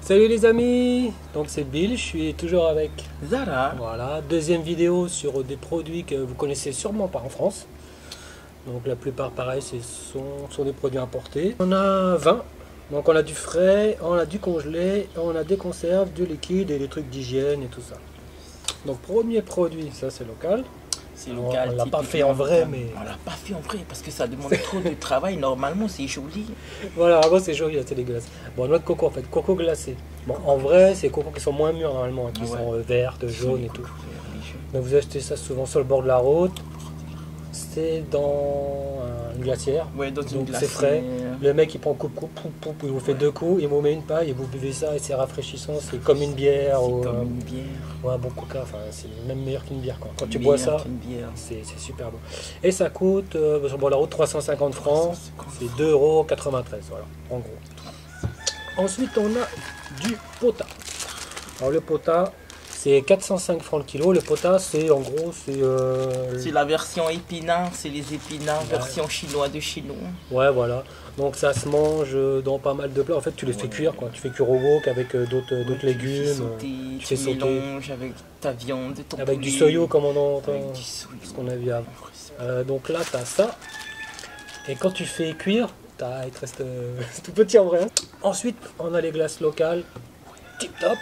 Salut les amis, donc c'est Bill, je suis toujours avec Zara. Voilà, deuxième vidéo sur des produits que vous connaissez sûrement pas en France. Donc la plupart pareil, sont des produits importés. On a 20, donc on a du frais, on a du congelé, on a des conserves, du liquide et des trucs d'hygiène et tout ça. Donc premier produit, ça c'est local. C'est local. On l'a pas fait en vrai, mais... On l'a pas fait en vrai parce que ça demande trop de travail. Normalement, c'est joli. Voilà, avant c'est joli, c'est dégueulasse. Bon, noix de coco en fait, coco glacé. Bon, en vrai, c'est coco qui sont moins mûrs normalement, qui sont vertes, jaunes et tout. Donc vous achetez ça souvent sur le bord de la route. C'est dans une glacière. Ouais, dans une donc glacière. C'est frais. Le mec il prend coupe, il vous fait deux coups, il vous met une paille et vous buvez ça et c'est rafraîchissant. C'est comme une bière ou comme une bière. Ou un bon coca. Enfin, c'est même meilleur qu'une bière. Quand tu bois ça, c'est super bon. Et ça coûte sur le bord de la route 350 francs. C'est 2,93 €. Voilà, en gros. Ensuite, on a du pota. Alors le pota, c'est 405 francs le kilo. Le pota, c'est en gros, c'est la version épinard, c'est les épinards, version chinois de chinois. Ouais, voilà. Donc ça se mange dans pas mal de plats. En fait, tu les fais cuire, quoi. Tu fais cuire au wok avec d'autres légumes. Tu mélanges avec ta viande, ton avec poulet, du soyo, comme on entend, ce qu'on a vu avant. Donc là, tu as ça. Et quand tu fais cuire, il te reste tout petit en vrai. Hein. Ensuite, on a les glaces locales, tip top.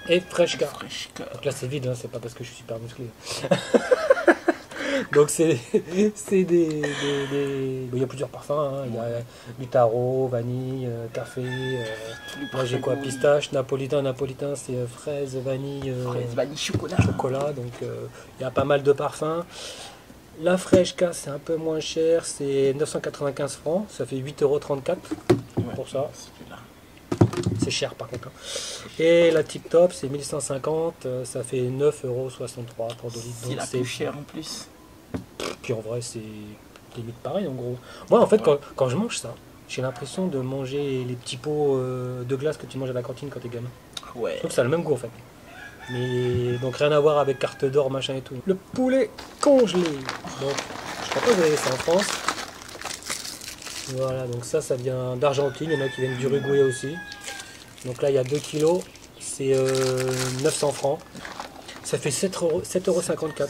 Et Freshka. Donc là c'est vide, hein, c'est pas parce que je suis super musclé. Donc c'est des... Il y a plusieurs parfums, hein. Il y a du taro, vanille, café, moi j'ai quoi, pistache, napolitain c'est fraise, vanille, chocolat, donc il y a pas mal de parfums. La Freshka c'est un peu moins cher, c'est 995 francs, ça fait 8,34 € pour ça. C'est cher par contre. Et la Tip Top, c'est 1150, ça fait 9,63 € pour 2 litres. C'est la plus chère en plus. Puis en vrai, c'est limite pareil en gros. Moi en fait, quand je mange ça, j'ai l'impression de manger les petits pots de glace que tu manges à la cantine quand t'es gamin. Ouais. Je trouve que ça a le même goût en fait. Mais donc rien à voir avec carte d'or, machin et tout. Le poulet congelé. Donc, je crois pas que vous avez ça en France. Voilà, donc ça vient d'Argentine, il y en a qui viennent d'Uruguay aussi. Donc là il y a 2 kilos, c'est 900 francs. Ça fait 7,54 €.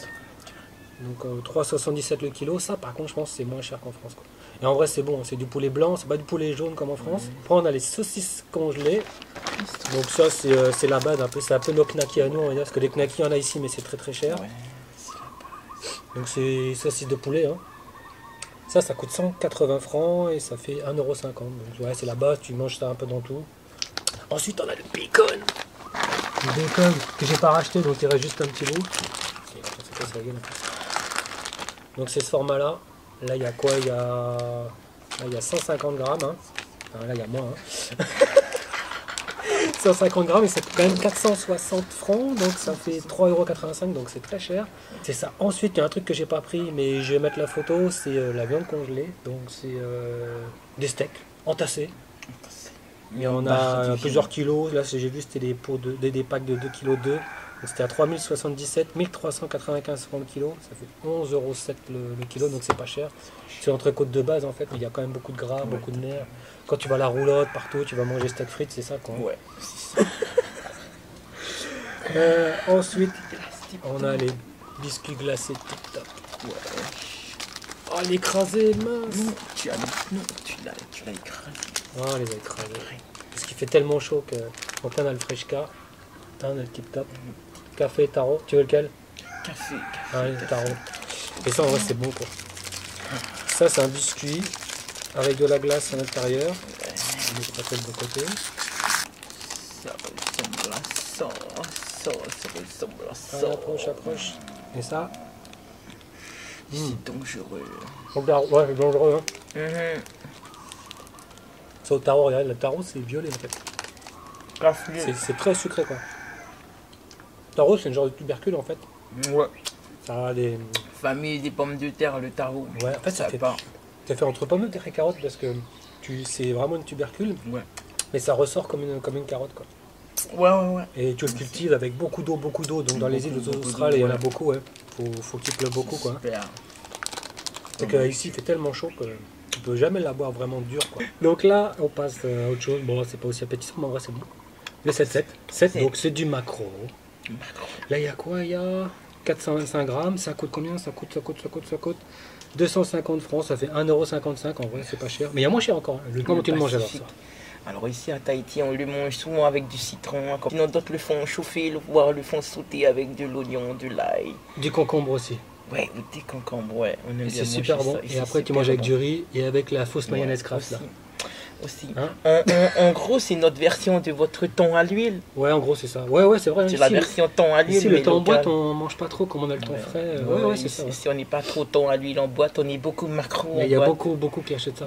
Donc 3,77 € le kilo. Ça par contre je pense que c'est moins cher qu'en France, quoi. Et en vrai c'est bon, c'est du poulet blanc, c'est pas du poulet jaune comme en France. Après on a les saucisses congelées. Donc ça c'est la base un peu, c'est un peu nos knackis à nous on va dire, parce que les knackis il y en a ici mais c'est très cher. Donc c'est saucisses de poulet, hein. Ça coûte 180 francs et ça fait 1,50 €. Donc ouais, c'est la base, tu manges ça un peu dans tout. Ensuite, on a le bacon. Le bacon que j'ai pas racheté, donc il reste juste un petit bout. Donc c'est ce format-là. Là, il y a quoi? Il y a 150 grammes. Hein. Enfin, là, il y a moins. Hein. 150 grammes et c'est quand même 460 francs, donc ça fait 3,85 €, donc c'est très cher. C'est ça. Ensuite, il y a un truc que j'ai pas pris, mais je vais mettre la photo, c'est la viande congelée. Donc c'est des steaks entassés. Il y en a plusieurs kilos. Là, j'ai vu, c'était des packs de 2,2 kg. C'était à 3077, 1395 francs le kilo. Ça fait 11,07 € le kilo, donc c'est pas cher. C'est l'entrecôte de base en fait, mais il y a quand même beaucoup de gras, beaucoup de nerfs. Quand tu vas à la roulotte, partout, tu vas manger steak frites, c'est ça quoi. Ouais. Ensuite, on a les biscuits glacés Tip Top. Ouais. Oh, l'écrasé, mince. Non, tu l'as écrasé. Oh, on les a écrasés. Parce qu'il fait tellement chaud que... Donc là, on a le Freshka, on a le Tip Top. Café, taro. Tu veux lequel? Café. Le taro. Et ça, en vrai, c'est bon quoi. Ça, c'est un biscuit avec de la glace à l'intérieur. On met ça de bon côté. Ça ressemble à ça. Approche. Et ça? C'est dangereux. Ouais, c'est dangereux. Hein. Ça au taro, regarde, le taro c'est violet en fait. C'est très sucré quoi. Le taro c'est un genre de tubercule en fait. Ouais. Ça a des... Famille des pommes de terre, le taro. Ouais, en fait ça fait entre pommes de terre et carottes parce que c'est vraiment une tubercule. Ouais. Mais ça ressort comme une carotte quoi. Ouais. Et tu le cultives avec beaucoup d'eau. Donc dans les îles australes il y en a beaucoup, ouais. Faut qu'il pleuve beaucoup quoi. C'est qu'ici il fait tellement chaud que tu peux jamais la boire vraiment dure quoi. Donc là on passe à autre chose. Bon c'est pas aussi appétissant mais en vrai c'est bon. Le 7-7. 7, donc c'est du maquereau. Là, il y a quoi? Il y a 425 grammes. Ça coûte combien? Ça coûte 250 francs. Ça fait 1,55 €. En vrai, c'est pas cher. Mais il y a moins cher encore. Comment tu le manges alors ça? Alors ici à Tahiti, on le mange souvent avec du citron. Sinon d'autres le font chauffer, voire le font sauter avec de l'oignon, de l'ail. Du concombre aussi. Ouais, des concombres, ouais. On aime bien c'est super bon. ça. Et après, tu manges avec du riz et avec la fausse mayonnaise Kraft là. Aussi. Hein? En gros, c'est notre version de votre thon à l'huile. Ouais, en gros, c'est ça. Ouais, c'est vrai. C'est la version thon à l'huile. Ici, le thon en boîte, on mange pas trop comme on a le thon frais. Ouais, c'est ça. Si on n'est pas trop thon à l'huile en boîte, on est beaucoup maquereau. Il y a beaucoup qui achètent ça.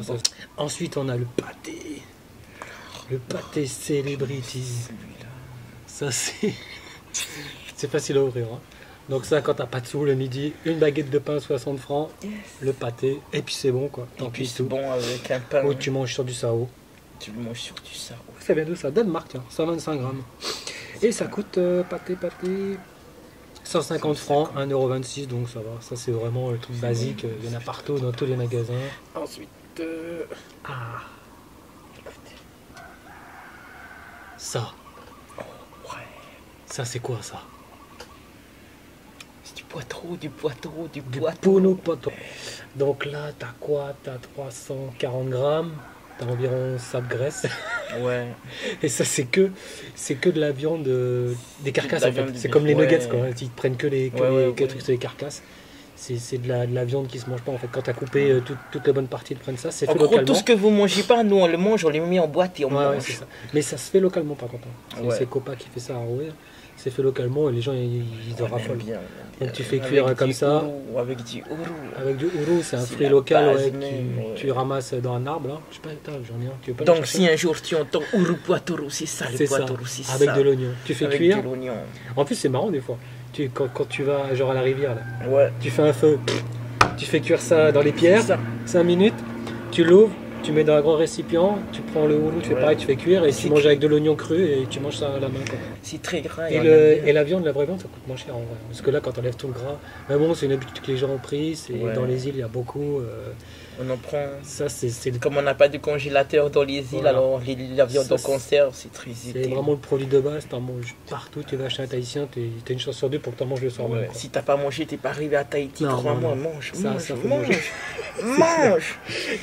Ensuite, on a le pâté. Le pâté celebrity. Ça, c'est facile à ouvrir. Hein. Donc ça, quand t'as pas de sous le midi, une baguette de pain 60 francs, le pâté, et puis c'est bon quoi. Et puis c'est bon avec un pain. Ou tu manges sur du sao. Tu le manges sur du sao. Ça vient de ça, Danemark, tiens, 125 grammes. Et ça coûte pâté, 150 francs, 1,26 €, donc ça va. Ça c'est vraiment le truc basique, il y en a partout dans tous les magasins. Ensuite, ça. Ça c'est quoi ça? Du poitrot. Puno poto. Donc là, t'as quoi? T'as 340 grammes. T'as environ ça de graisse. Ouais. Et ça, c'est que de la viande, des carcasses en fait. C'est comme les nuggets, quoi. Ils prennent que les trucs sur les carcasses. C'est de la viande qui se mange pas en fait. Quand t'as coupé toutes les bonnes parties, ils prennent ça. C'est fait localement. Tout ce que vous mangez pas, nous on le mange, on les met en boîte et on mange. Ouais, ça. Mais ça se fait localement par contre. C'est Copa qui fait ça à Rouer. C'est fait localement et les gens ils en raffolent. Donc tu fais cuire comme ça. Avec du ouro. Avec du ouro, c'est un fruit local tu ramasses dans un arbre. Là. Je sais pas, j'en ai un. Tu veux pas donc si un jour tu entends ouro poitoro, c'est ça le poitoro, c'est ça. Avec de l'oignon. Tu fais cuire. De l'oignon. En plus c'est marrant des fois. Quand tu vas genre à la rivière là, ouais. Tu fais un feu, tu fais cuire ça dans les pierres, 5 minutes, tu l'ouvres, tu mets dans un grand récipient, tu prends le houlou, tu fais pareil, tu fais cuire et tu manges avec de l'oignon cru et tu manges ça à la main. C'est très gras. Et la viande, la vraie viande, ça coûte moins cher en vrai. Parce que là, quand on enlève tout le gras, mais bon, c'est une habitude que les gens ont prise. Dans les îles, il y a beaucoup. On en prend. Ça, c'est comme on n'a pas de congélateur dans les îles, alors la viande en conserve, c'est très utile. C'est vraiment le produit de base, tu en manges partout. Tu vas chez un Tahitien, tu as une chance sur deux pour que tu en manges le soir même. Si tu n'as pas mangé, tu n'es pas arrivé à Tahiti, crois-moi, mange.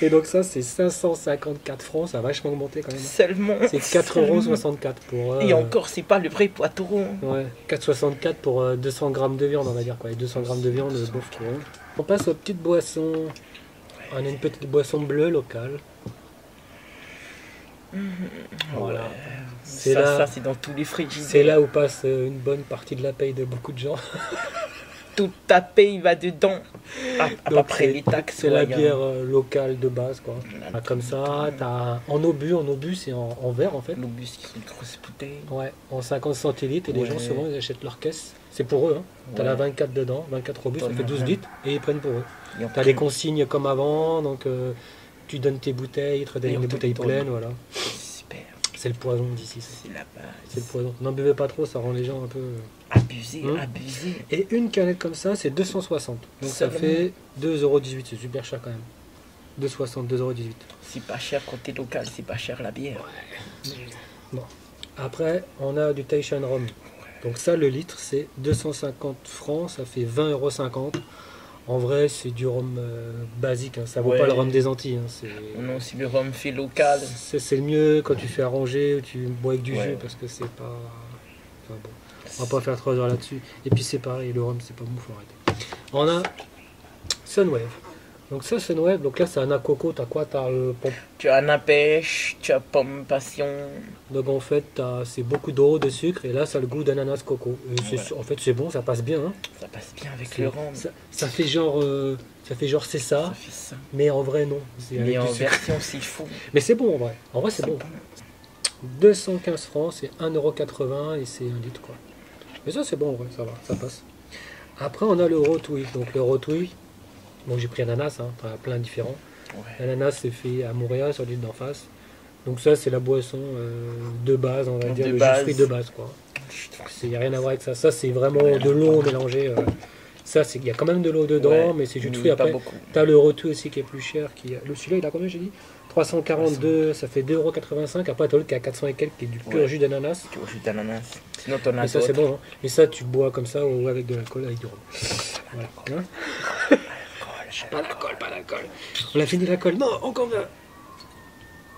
Et donc ça, c'est 554 francs, ça a vachement augmenté quand même. Seulement. C'est 4,64 € pour... Et encore, c'est pas le vrai poitrot. Ouais, 4,64 pour 200 grammes de viande, on va dire quoi. Et 200 grammes de viande, bof. On passe aux petites boissons. On a une petite boisson bleue locale. Voilà. Ça, c'est dans tous les frigidaires. C'est là où passe une bonne partie de la paye de beaucoup de gens. Toute ta paye va dedans. Après les taxes. C'est la bière locale de base, quoi. Comme ça, en obus, c'est en verre en fait. L'obus, c'est une grosse bouteille. Ouais, en 50 centilitres. Et les gens, souvent, ils achètent leur caisse. C'est pour eux. Hein. T'as la 24 dedans, 24 obus, ça fait 12 litres. Et ils prennent pour eux. T'as les consignes comme avant, donc tu donnes tes bouteilles, ils te donnent des bouteilles pleines, voilà. Super. C'est le poison d'ici. C'est la base. C'est le poison. N'en buvez pas trop, ça rend les gens un peu... Abusé. Et une canette comme ça, c'est 260. Donc ça fait 2,18 €. C'est super cher quand même. 2,60, 2,18 €. C'est pas cher quand t'es local, c'est pas cher la bière. Ouais. Bon. Après, on a du Tahitian Rum. Donc ça, le litre, c'est 250 francs, ça fait 20,50 €. En vrai, c'est du rhum basique, hein. Ça vaut pas le rhum des Antilles. Hein. Non, c'est le rhum fait local. C'est le mieux quand tu fais arranger ou tu bois avec du jus, parce que c'est pas... Enfin, bon. On va pas faire 3 heures là-dessus. Et puis c'est pareil, le rhum, c'est pas bon, faut arrêter. On a Sunwave. Donc ça, Sunwave, donc là c'est un coco, t'as quoi? Tu as un pêche, tu as pomme passion. Donc en fait, c'est beaucoup d'eau, de sucre, et là ça a le goût d'ananas coco. En fait, c'est bon, ça passe bien. Hein. Ça passe bien avec le rhum. Ça fait genre c'est ça, mais en vrai non. Mais en version c'est fou. Mais c'est bon en vrai. En vrai c'est bon. 215 francs, c'est 1,80 € et c'est 1 litre quoi. Mais ça c'est bon en vrai, ça va, ça passe. Après on a le rotouille. Donc le rotouille, bon j'ai pris ananas, hein, plein de différents. L'ananas c'est fait à Montréal sur l'île d'en face. Donc ça c'est la boisson de base, on va dire, le jus de fruits de base quoi. Il n'y a rien à voir avec ça. Ça c'est vraiment de l'eau mélangée. Ça il y a quand même de l'eau dedans, mais c'est jus de fruits. Après tu as le rotouille aussi qui est plus cher. Celui-là il a combien j'ai dit? 342, ça fait 2,85 €. Après, t'as l'autre qui est à 400 et quelques, qui est du pur jus d'ananas. Du jus d'ananas. Sinon, t'en as Et ça, c'est bon. Hein. Et ça, tu bois comme ça ou avec de l'alcool, avec du rhum. Voilà. Hein pas d'alcool, pas d'alcool. On a fini l'alcool. Non, encore bien.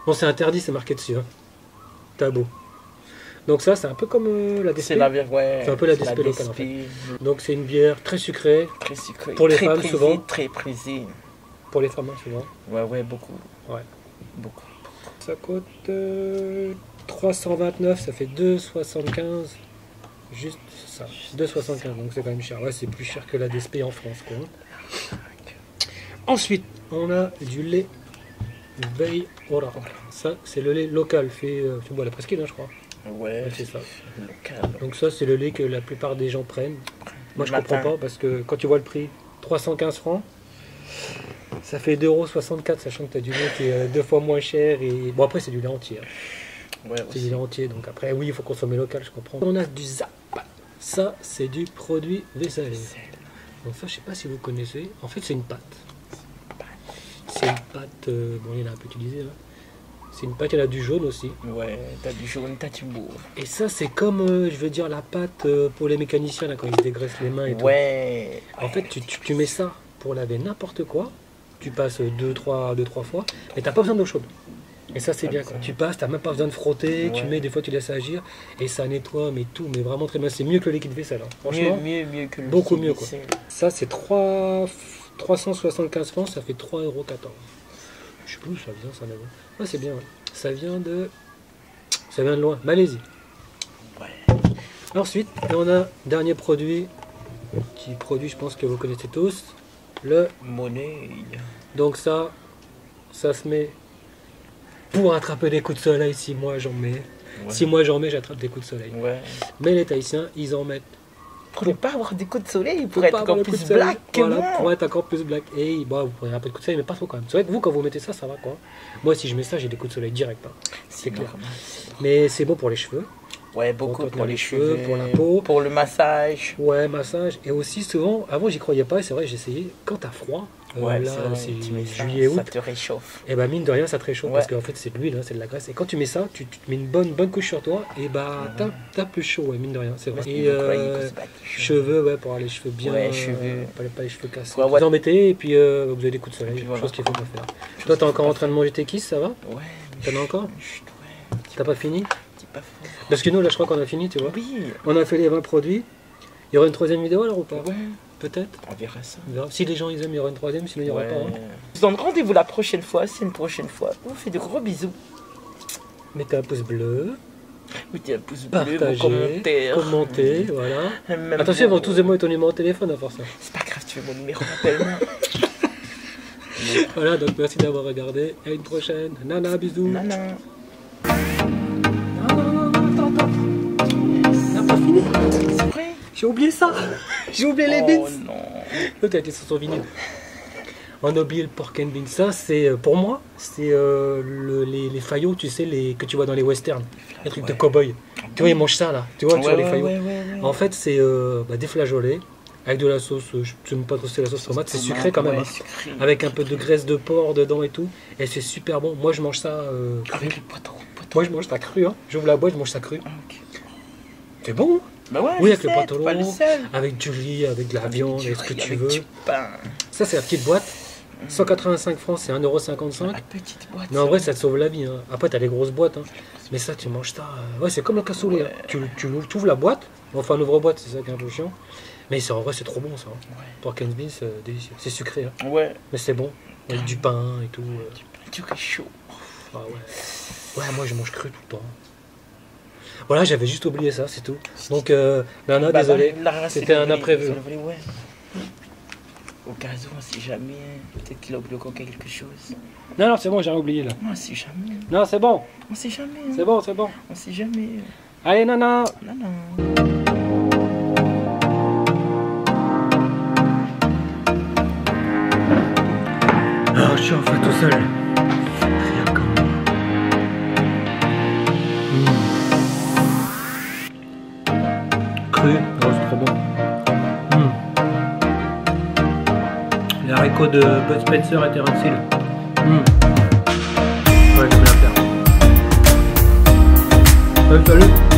Bon, c'est interdit, c'est marqué dessus. Hein. Tabou. Donc ça, c'est un peu comme la DSP. C'est la bière, ouais. C'est un peu la DSP locale, en fait. Donc c'est une bière très sucrée. Très sucrée. Pour les très femmes, prisée, souvent. Très prisée. Pour les femmes, hein, souvent. Ouais, beaucoup. Ouais. Beaucoup. Ça coûte 329, ça fait 2,75. Juste ça. 2,75, donc c'est quand même cher. Ouais, c'est plus cher que la DSP en France, quoi. Ensuite, on a du lait Bay Ora. Ça, c'est le lait local, fait à la presqu'île, hein, je crois. Ouais, c'est ça. Local. Donc ça, c'est le lait que la plupart des gens prennent. Moi, je comprends pas, parce que quand tu vois le prix, 315 francs, ça fait 2,64 €, sachant que tu as du lait qui est 2 fois moins cher. Et bon, après, c'est du lait entier. Hein. Ouais, c'est du lait entier, donc après, oui, il faut consommer local, je comprends. On a du Zap. Ça, c'est du produit vaisselle. Donc ça, je sais pas si vous connaissez. En fait, c'est une pâte. C'est une pâte, bon, il y en a un peu utilisé là. C'est une pâte, il y en a du jaune aussi. Ouais, t'as du jaune, t'as du beau. Et ça, c'est comme, je veux dire, la pâte pour les mécaniciens là, quand ils se dégraissent les mains et tout. Ouais. En fait, tu mets ça pour laver n'importe quoi. Tu passes 2-3 fois, mais t'as pas besoin d'eau chaude. Et ça, c'est bien. Quoi. Tu passes, t'as même pas besoin de frotter. Tu mets, des fois, tu laisses agir et ça nettoie, mais tout, mais vraiment très bien. C'est mieux que le liquide vaisselle. Hein. Franchement, mieux que le beaucoup liquide mieux. Quoi. Ça, c'est 375 francs, ça fait 3,14 €. Je sais plus où ça vient, ça d'abord. Ouais, c'est bien. Ouais. Ça vient de loin, Malaisie. Ouais. Ensuite, on a dernier produit, petit produit, je pense que vous connaissez tous, le Monnaie. Donc ça se met pour attraper des coups de soleil. Si moi j'en mets, j'attrape des coups de soleil. Ouais. Mais les Tahitiens, ils en mettent. Pour ne pas avoir des coups de soleil, pour être encore plus black que voilà, moi. pour être encore plus black. Et bah, vous prenez un peu de coups de soleil, mais pas trop quand même. C'est vrai que vous, quand vous mettez ça, ça va quoi. Moi, si je mets ça, j'ai des coups de soleil direct. Hein. C'est clair. Mais c'est bon pour les cheveux. Ouais, beaucoup pour les cheveux, pour la peau. Pour le massage. Ouais, massage. Et aussi, souvent, avant, j'y croyais pas, et c'est vrai, j'ai essayé. Quand t'as froid, ouais, là, c'est juillet, août. Ça te réchauffe. Et bah, mine de rien, ça te réchauffe parce qu'en fait, c'est de l'huile, hein, c'est de la graisse. Et quand tu mets ça, tu te mets une bonne couche sur toi, et bah, t'as plus chaud, ouais, mine de rien, c'est vrai. Et cheveux, ouais, pour avoir les cheveux bien. Ouais, cheveux. Pas les cheveux cassés. Vous en mettez, et puis vous avez des coups de soleil, chose qu'il faut pas faire. Toi, t'es encore en train de manger tes kisses, ça va? Ouais. T'en as encore? T'as pas fini? Pas parce que nous, là, je crois qu'on a fini, tu vois. Oui. On a fait les 20 produits. Il y aura une troisième vidéo alors ou pas? Ouais. Peut-être. On verra ça. Si les gens ils aiment, il y aura une troisième, sinon il n'y aura pas. Hein. Je vous donne rendez-vous la prochaine fois. C'est une prochaine fois. On vous fait de gros bisous. Mettez un pouce bleu. Mettez un pouce bleu, partagez, commentez, voilà. Même attention, ils vont tous aimer ton numéro de téléphone à force. C'est pas grave, tu veux mon numéro, appelle-moi. Voilà, donc merci d'avoir regardé. À une prochaine. Nana, bisous. Nana. C'est vrai. J'ai oublié ça. J'ai oublié les beans. Oh non. L'autre a été sur son vinyle. On a oublié le pork and beans. Ça, c'est pour moi, c'est les faillots, tu sais, que tu vois dans les westerns. Les trucs de cow-boy. Tu vois, ils mangent ça là. Tu vois, tu vois les faillots. En fait, c'est des flageolets avec de la sauce. Je ne sais même pas trop si c'est la sauce tomate. C'est sucré quand même. Hein. Sucré. Avec un peu de graisse de porc dedans et tout. Et c'est super bon. Moi, je mange ça cru. Avec le poitrons. Moi, je mange ça cru. Hein. J'ouvre la boîte, je mange ça cru. Okay. C'est bon. Bah ouais, oui, avec le poitrons, pas avec du riz, avec de la viande, avec ce que tu veux. Du pain. Ça, c'est la petite boîte. 185 francs, c'est 1,55 €. La petite boîte. Mais en vrai, ça te sauve la vie. Hein. Après, t'as les grosses boîtes. Hein. Mais ça, tu manges ça. Ouais, c'est comme le cassoulet. Hein. Tu ouvres la boîte. Enfin, l'ouvre-boîte, c'est ça qui est un peu chiant. Mais en vrai, c'est trop bon ça. Hein. Pork and beans, c'est délicieux. C'est sucré. Hein. Ouais. Mais c'est bon. Avec du pain et tout. Du pain chaud. Ah ouais. Ouais, moi, je mange cru tout le temps. Voilà, j'avais juste oublié ça, c'est tout. Donc, Nana, désolé. C'était un imprévu. Ouais. Au cas où, on sait jamais. Peut-être qu'il a oublié encore quelque chose. Non, c'est bon, j'ai oublié là. Non, on sait jamais. Non, c'est bon. On sait jamais. C'est bon, c'est bon. On sait jamais. Allez, Nana. Nana. Alors, je suis enfin tout seul. Rien comme moi. Cru, oh, c'est trop bon. Les haricots de Bud Spencer et Terence Hill. Salut.